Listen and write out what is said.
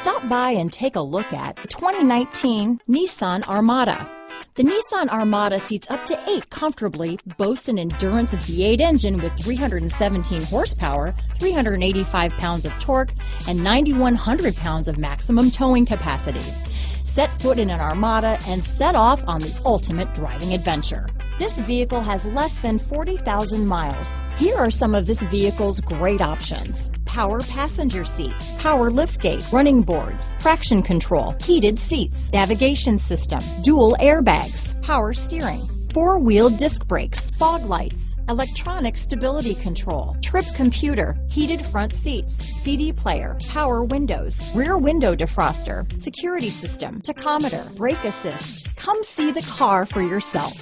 Stop by and take a look at the 2019 Nissan Armada. The Nissan Armada seats up to 8 comfortably, boasts an endurance V8 engine with 317 horsepower, 385 pounds of torque, and 9,100 pounds of maximum towing capacity. Set foot in an Armada and set off on the ultimate driving adventure. This vehicle has less than 40,000 miles. Here are some of this vehicle's great options: power passenger seat, power liftgate, running boards, traction control, heated seats, navigation system, dual airbags, power steering, 4-wheel disc brakes, fog lights, electronic stability control, trip computer, heated front seats, CD player, power windows, rear window defroster, security system, tachometer, brake assist. Come see the car for yourself.